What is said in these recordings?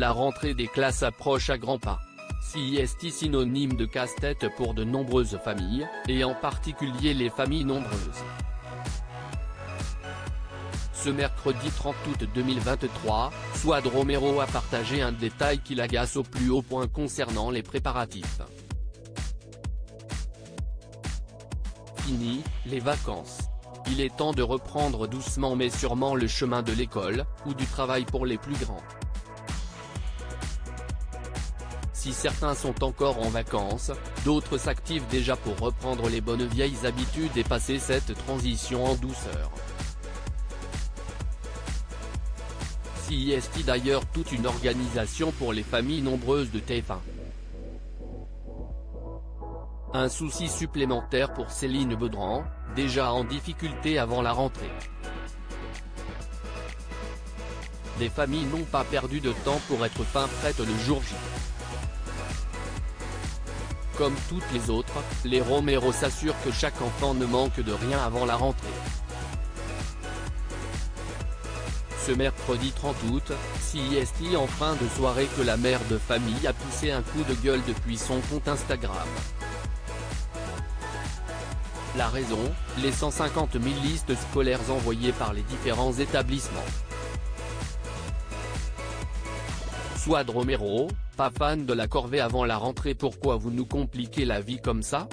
La rentrée des classes approche à grands pas. CIST synonyme de casse-tête pour de nombreuses familles, et en particulier les familles nombreuses. Ce mercredi 30 août 2023, Suad Romero a partagé un détail qui l'agace au plus haut point concernant les préparatifs. Fini, les vacances. Il est temps de reprendre doucement mais sûrement le chemin de l'école, ou du travail pour les plus grands. Si certains sont encore en vacances, d'autres s'activent déjà pour reprendre les bonnes vieilles habitudes et passer cette transition en douceur. CIST d'ailleurs toute une organisation pour les familles nombreuses de TF1. Un souci supplémentaire pour Céline Baudran, déjà en difficulté avant la rentrée. Des familles n'ont pas perdu de temps pour être fin prêtes le jour J. Comme toutes les autres, les Romero s'assurent que chaque enfant ne manque de rien avant la rentrée. Ce mercredi 30 août, CIST en fin de soirée que la mère de famille a poussé un coup de gueule depuis son compte Instagram. La raison, les 150 000 listes scolaires envoyées par les différents établissements. Suad Romero, pas fan de la corvée avant la rentrée. Pourquoi vous nous compliquez la vie comme ça?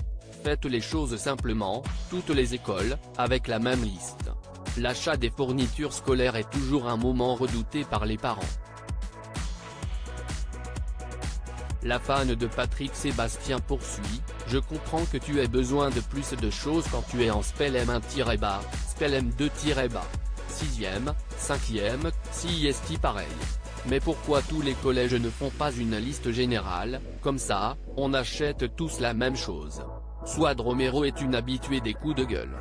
Faites les choses simplement, toutes les écoles, avec la même liste. L'achat des fournitures scolaires est toujours un moment redouté par les parents. La fan de Patrick Sébastien poursuit, je comprends que tu aies besoin de plus de choses quand tu es en Spell M1-, Spell M2-, 6e, 5e, CIST pareil. Mais pourquoi tous les collèges ne font pas une liste générale, comme ça, on achète tous la même chose? Suad Romero est une habituée des coups de gueule.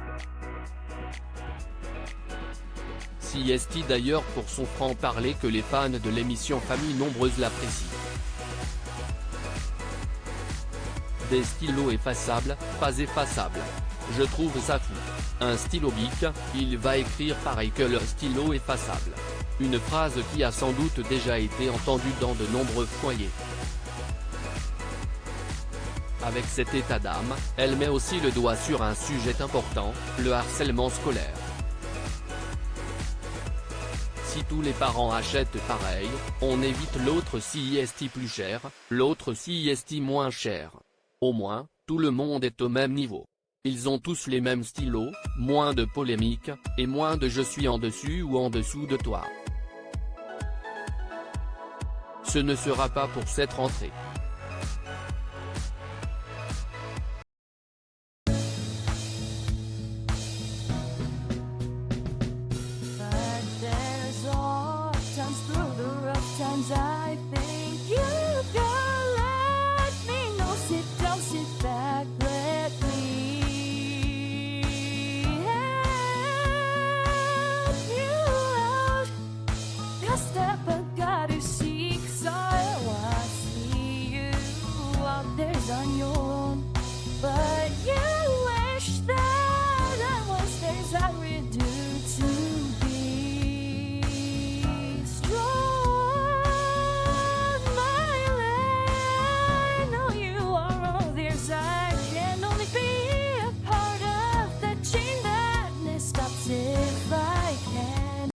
CIST d'ailleurs pour son franc-parler que les fans de l'émission Famille Nombreuse l'apprécient. Des stylos effaçables, pas effaçables. Je trouve ça fou. Un stylo Bic, il va écrire pareil que le stylo effaçable. Une phrase qui a sans doute déjà été entendue dans de nombreux foyers. Avec cet état d'âme, elle met aussi le doigt sur un sujet important, le harcèlement scolaire. Si tous les parents achètent pareil, on évite l'autre CIST plus cher, l'autre CIST moins cher. Au moins, tout le monde est au même niveau. Ils ont tous les mêmes stylos, moins de polémiques, et moins de je suis en dessus ou en dessous de toi. Ce ne sera pas pour cette rentrée. I think you can let me know. Sit down, sit back, let me help you out. The step I gotta seek, so I see you out there's on your own. But you wish that I was theirs, I would do to be strong. I can only be a part of the chain that stops if I